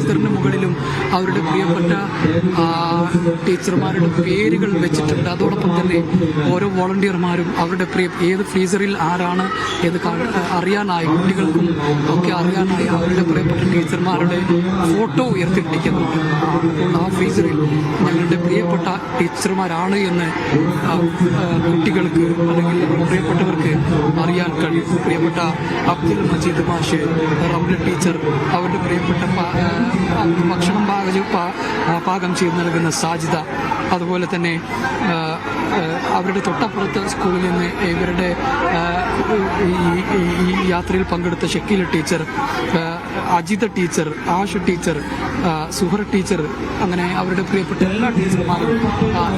പോസ്റ്ററിന് മുകളിലും അവരുടെ പ്രിയപ്പെട്ട ടീച്ചർമാരുടെ പേരുകൾ വെച്ചിട്ടുണ്ട്. അതോടൊപ്പം തന്നെ ഓരോ വോളണ്ടിയർമാരും അവരുടെ ഏത് ഫ്രീസറിൽ ആരാണ് എന്ന് അറിയാനായി, കുട്ടികൾക്കും ഒക്കെ അറിയാനായി അവരുടെ പ്രിയപ്പെട്ട ടീച്ചർമാരുടെ ഫോട്ടോ ഉയർത്തിപ്പിടിക്കുന്നുണ്ട്. അപ്പോൾ ആ ഫ്രീസറിൽ ഞങ്ങളുടെ പ്രിയപ്പെട്ട ടീച്ചർമാരാണ് എന്ന് കുട്ടികൾക്ക് അല്ലെങ്കിൽ പ്രിയപ്പെട്ടവർക്ക് അറിയാൻ കഴിയും. പ്രിയപ്പെട്ട അബ്ദുൽ മജീദ് മാഷ്, റംല ടീച്ചർ, അവരുടെ പ്രിയപ്പെട്ട ഭക്ഷണം പാകം ചെയ്ത് നൽകുന്ന സാജിദ, അതുപോലെ തന്നെ അവരുടെ തൊട്ടപ്പുറത്ത് സ്കൂളിൽ നിന്ന് ഇവരുടെ ഈ യാത്രയിൽ പങ്കെടുത്ത Shakeela teacher, Ajitha teacher, Asha teacher, Suhara teacher, അങ്ങനെ അവരുടെ പ്രിയപ്പെട്ട എല്ലാ ടീച്ചർമാരും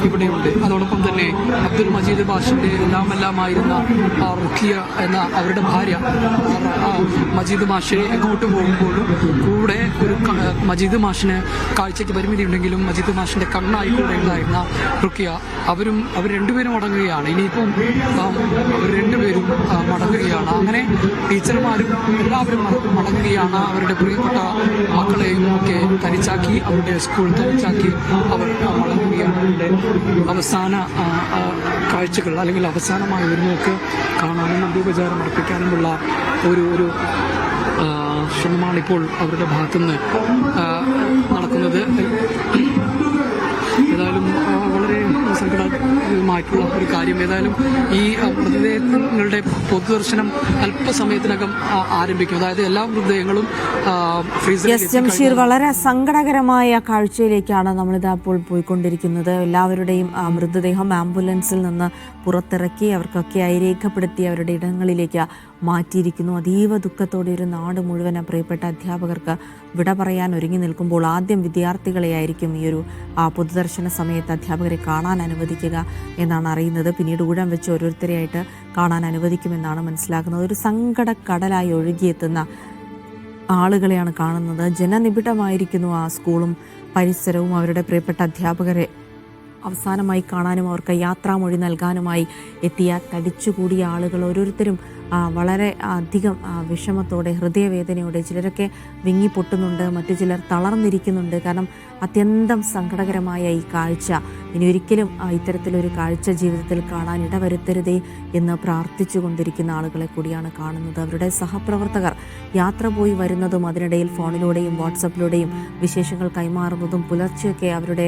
ഇവിടെയുണ്ട്. അതോടൊപ്പം തന്നെ അബ്ദുൽ മജീദ് മാഷിന്റെ എല്ലാമായിരുന്ന റുഖിയ എന്ന അവരുടെ ഭാര്യ മജീദ് മാഷെ എങ്ങോട്ട് പോകുമ്പോഴും കൂടെ ഒരു മജീദ് മാഷിന് കാഴ്ചയ്ക്ക് പരിമിതി ഉണ്ടെങ്കിലും മജീദ് മാഷിന്റെ കണ്ണായി കൂടെ ഉണ്ടായിരുന്ന റുഖിയ, അവർ രണ്ടുപേരും മടങ്ങുകയാണ്. ഇനിയിപ്പം അവർ രണ്ടുപേരും മടങ്ങുകയാണ്. അങ്ങനെ ടീച്ചർമാരും എല്ലാവരും മടങ്ങുകയാണ്. അവരുടെ പ്രിയപ്പെട്ട മക്കളെയും ഒക്കെ തനിച്ചാക്കി, അവരുടെ സ്കൂൾ തനിച്ചാക്കി അവർ മടങ്ങുകയാണ്. അവരുടെ അവസാന കാഴ്ചകൾ അല്ലെങ്കിൽ അവസാനമായ ഒരു നോക്ക് കാണാനും അന്ത്യോപചാരം അർപ്പിക്കാനുമുള്ള ഒരു ശ്രമമാണിപ്പോൾ അവരുടെ ഭാഗത്തുനിന്ന് നടക്കുന്നത്. ഏതായാലും വളരെ സങ്കടമായിട്ടുള്ള ഒരു കാര്യം. ഏതായാലും ഈ മൃതദേഹങ്ങളുടെ പൊതുദർശനം അല്പസമയത്തിനകം ആരംഭിക്കും. അതായത് എല്ലാ മൃതദേഹങ്ങളും ജംഷീർ, വളരെ സങ്കടകരമായ കാഴ്ചയിലേക്കാണ് നമ്മളിത് അപ്പോൾ പോയിക്കൊണ്ടിരിക്കുന്നത്. എല്ലാവരുടെയും മൃതദേഹം ആംബുലൻസിൽ നിന്ന് പുറത്തിറക്കി അവർക്കൊക്കെയായി രേഖപ്പെടുത്തി അവരുടെ ഇടങ്ങളിലേക്ക് മാറ്റിയിരിക്കുന്നു. അതീവ ദുഃഖത്തോടെ ഒരു നാട് മുഴുവൻ പ്രിയപ്പെട്ട അധ്യാപകർക്ക് വിട പറയാൻ ഒരുങ്ങി നിൽക്കുമ്പോൾ ആദ്യം വിദ്യാർത്ഥികളെയായിരിക്കും ഈ ഒരു പൊതുദർശന സമയത്ത് അധ്യാപകരെ കാണാൻ അനുവദിക്കുക എന്നാണ് അറിയുന്നത്. പിന്നീട് ഊഴം വെച്ച് ഓരോരുത്തരെയായിട്ട് കാണാൻ അനുവദിക്കുമെന്നാണ് മനസ്സിലാക്കുന്നത്. ഒരു സങ്കടക്കടലായി ഒഴുകിയെത്തുന്ന ആളുകളെയാണ് കാണുന്നത്. ജനനിബിഡമായിരിക്കുന്നു ആ സ്കൂളും പരിസരവും. അവരുടെ പ്രിയപ്പെട്ട അധ്യാപകരെ അവസാനമായി കാണാനും അവർക്ക് യാത്രാമൊഴി നൽകാനുമായി എത്തിയ തടിച്ചുകൂടിയ ആളുകൾ ഓരോരുത്തരും വളരെ അധികം വിഷമത്തോടെ, ഹൃദയവേദനയോടെ, ചിലരൊക്കെ വിങ്ങിപ്പൊട്ടുന്നുണ്ട്, മറ്റു ചിലർ തളർന്നിരിക്കുന്നുണ്ട്. കാരണം അത്യന്തം സങ്കടകരമായ ഈ കാഴ്ച ഇനി ഒരിക്കലും ഇത്തരത്തിലൊരു കാഴ്ച ജീവിതത്തിൽ കാണാൻ ഇടവരുത്തരുതേ എന്ന് പ്രാർത്ഥിച്ചു കൊണ്ടിരിക്കുന്ന ആളുകളെ കൂടിയാണ് കാണുന്നത്. അവരുടെ സഹപ്രവർത്തകർ യാത്ര പോയി വരുന്നതും അതിനിടയിൽ ഫോണിലൂടെയും വാട്സപ്പിലൂടെയും വിശേഷങ്ങൾ കൈമാറുന്നതും പുലർച്ചെയൊക്കെ അവരുടെ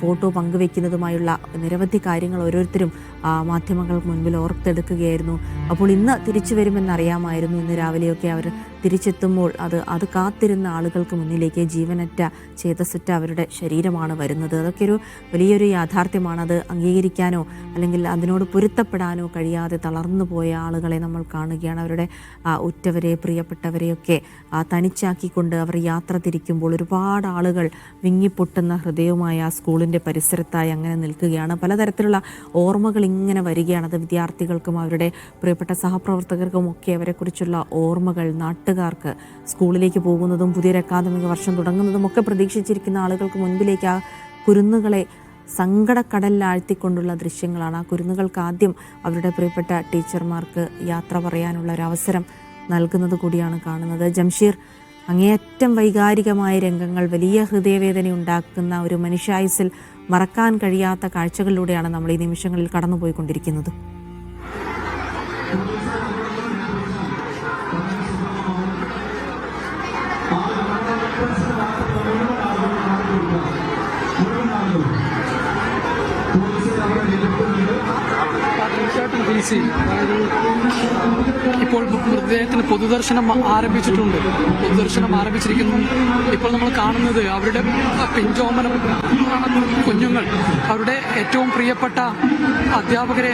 ഫോട്ടോ പങ്കുവെക്കുന്നതുമായുള്ള നിരവധി കാര്യങ്ങൾ ഓരോരുത്തരും മാധ്യമങ്ങൾക്ക് മുൻപിൽ ഓർത്തെടുക്കുകയായിരുന്നു. അപ്പോൾ ഇന്ന് തിരിച്ചു വരുമെന്നറിയാമായിരുന്നു. ഇന്ന് രാവിലെയൊക്കെ അവർ തിരിച്ചെത്തുമ്പോൾ അത് കാത്തിരുന്ന ആളുകൾക്ക് മുന്നിലേക്ക് ജീവനറ്റ ചേതസുറ്റ അവരുടെ ശരീരമാണ് വരുന്നത്. അതൊക്കെ ഒരു വലിയൊരു യാഥാർത്ഥ്യമാണ്. അത് അംഗീകരിക്കാനോ അല്ലെങ്കിൽ അതിനോട് പൊരുത്തപ്പെടാനോ കഴിയാതെ തളർന്നു പോയ ആളുകളെ നമ്മൾ കാണുകയാണ്. അവരുടെ ഉറ്റവരെ, പ്രിയപ്പെട്ടവരെയൊക്കെ തനിച്ചാക്കിക്കൊണ്ട് അവർ യാത്ര തിരിക്കുമ്പോൾ ഒരുപാട് ആളുകൾ വിങ്ങിപ്പൊട്ടുന്ന ഹൃദയവുമായി ആ സ്കൂളിൻ്റെ പരിസരത്തായി അങ്ങനെ നിൽക്കുകയാണ്. പലതരത്തിലുള്ള ഓർമ്മകൾ ഇങ്ങനെ വരികയാണ്. അത് വിദ്യാർത്ഥികൾക്കും അവരുടെ പ്രിയപ്പെട്ട സഹപ്രവർത്തകർക്കും ഒക്കെ അവരെക്കുറിച്ചുള്ള ഓർമ്മകൾ, നാട്ടുകാർക്ക് സ്കൂളിലേക്ക് പോകുന്നതും പുതിയൊരു അക്കാദമിക വർഷം തുടങ്ങുന്നതും ഒക്കെ പ്രതീക്ഷിച്ചിരിക്കുന്ന ആളുകൾക്ക് മുൻപിലേക്ക് ആ കുരുന്നുകളെ സങ്കടക്കടലിൽ ആഴ്ത്തിക്കൊണ്ടുള്ള ദൃശ്യങ്ങളാണ്. ആ കുരുന്നുകൾക്ക് ആദ്യം അവരുടെ പ്രിയപ്പെട്ട ടീച്ചർമാർക്ക് യാത്ര പറയാനുള്ള ഒരു അവസരം നൽകുന്നത് കൂടിയാണ് കാണുന്നത്. ജംഷീർ, അങ്ങേയറ്റം വൈകാരികമായ രംഗങ്ങൾ, വലിയ ഹൃദയവേദന ഉണ്ടാക്കുന്ന ഒരു മനുഷ്യായുസിൽ മറക്കാൻ കഴിയാത്ത കാഴ്ചകളിലൂടെയാണ് നമ്മൾ ഈ നിമിഷങ്ങളിൽ കടന്നുപോയിക്കൊണ്ടിരിക്കുന്നത്. ഇപ്പോൾ മൃതദേഹത്തിന് പൊതുദർശനം ആരംഭിച്ചിരിക്കുന്നു. ഇപ്പോൾ നമ്മൾ കാണുന്നത് അവരുടെ പിഞ്ചോമന കുഞ്ഞുങ്ങൾ, അവരുടെ ഏറ്റവും പ്രിയപ്പെട്ട അധ്യാപകരെ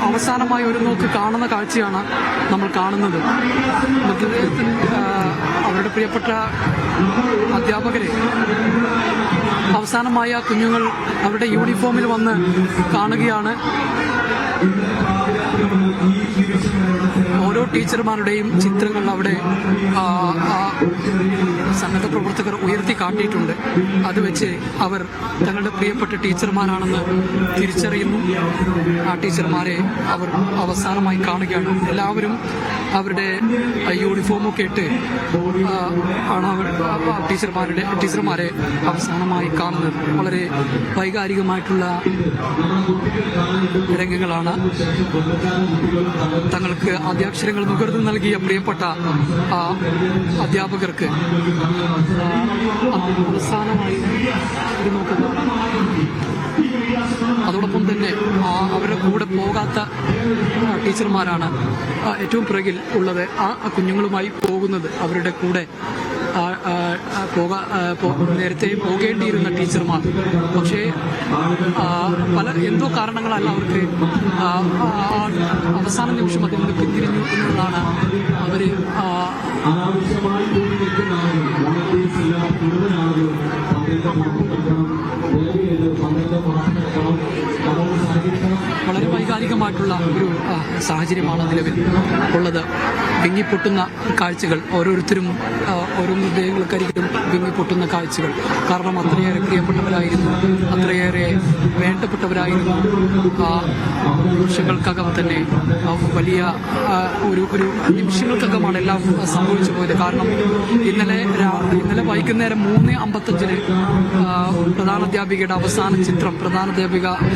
അവസാനമായി ഒരു നോക്ക് കാണുന്ന കാഴ്ചയാണ് നമ്മൾ കാണുന്നത്. മൃതദേഹത്തിന് അവരുടെ പ്രിയപ്പെട്ട അധ്യാപകരെ അവസാനമായ കുഞ്ഞുങ്ങൾ അവരുടെ യൂണിഫോമിൽ വന്ന് കാണുകയാണ്. ഓരോ ടീച്ചർമാരുടെയും ചിത്രങ്ങൾ അവിടെ സന്നദ്ധ പ്രവർത്തകർ ഉയർത്തി കാട്ടിയിട്ടുണ്ട്. അത് വെച്ച് അവർ തങ്ങളുടെ പ്രിയപ്പെട്ട ടീച്ചർമാരാണെന്ന് തിരിച്ചറിയുന്നു. ആ ടീച്ചർമാരെ അവർ അവസാനമായി കാണുകയാണ്. എല്ലാവരും അവരുടെ യൂണിഫോമൊക്കെ ഇട്ട് ആണ് അവർ ടീച്ചർമാരെ അവസാനമായി കാണുന്നത്. വളരെ വൈകാരികമായിട്ടുള്ള രംഗങ്ങളാണ്. തങ്ങൾക്ക് ആദ്യാക്ഷരങ്ങൾ നുകർന്നു നൽകിയ പ്രിയപ്പെട്ട അധ്യാപകർക്ക് അവസാനമായി ഇത് നോക്കുന്നത്. അതോടൊപ്പം തന്നെ അവരുടെ കൂടെ പോകാത്ത ടീച്ചർമാരാണ് ഏറ്റവും പിറകിൽ ഉള്ളത്. ആ കുഞ്ഞുങ്ങളുമായി പോകുന്നത് അവരുടെ കൂടെ നേരത്തെ പോകേണ്ടിയിരുന്ന ടീച്ചർമാർ. പക്ഷേ എന്തോ കാരണങ്ങളല്ല അവർക്ക് അവസാന നിമിഷം അതിൽ നിന്ന് പിന്തിരിഞ്ഞു എന്നുള്ളതാണ് അവര് വളരെ വൈകാരികമായിട്ടുള്ള ഒരു സാഹചര്യമാണ് നിലവിൽ ഉള്ളത്. വിങ്ങിപ്പൊട്ടുന്ന കാഴ്ചകൾ, ഓരോരുത്തരും ഓരോ മൃതദേഹങ്ങൾക്കരികിലും വിങ്ങിപ്പൊട്ടുന്ന കാഴ്ചകൾ. കാരണം അത്രയേറെ പ്രിയപ്പെട്ടവരായിരുന്നു, അത്രയേറെ വേണ്ടപ്പെട്ടവരായിരുന്നു. നിമിഷങ്ങൾക്കകം തന്നെ വലിയ ഒരു നിമിഷങ്ങൾക്കകമാണ് എല്ലാം സംഭവിച്ചു പോയത്. കാരണം ഇന്നലെ വൈകുന്നേരം 3:55 പ്രധാനാധ്യാപികയുടെ അവസാന ചിത്രം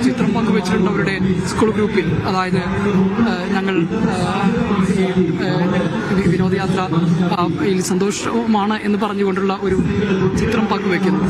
ചിത്രം പങ്കുവച്ചിട്ടുണ്ട് അവരുടെ സ്കൂൾ ഗ്രൂപ്പിൽ. അതായത് ഞങ്ങൾ വിനോദയാത്ര സന്തോഷവുമാണ് എന്ന് പറഞ്ഞുകൊണ്ടുള്ള ഒരു ചിത്രം പങ്കുവയ്ക്കുന്നു.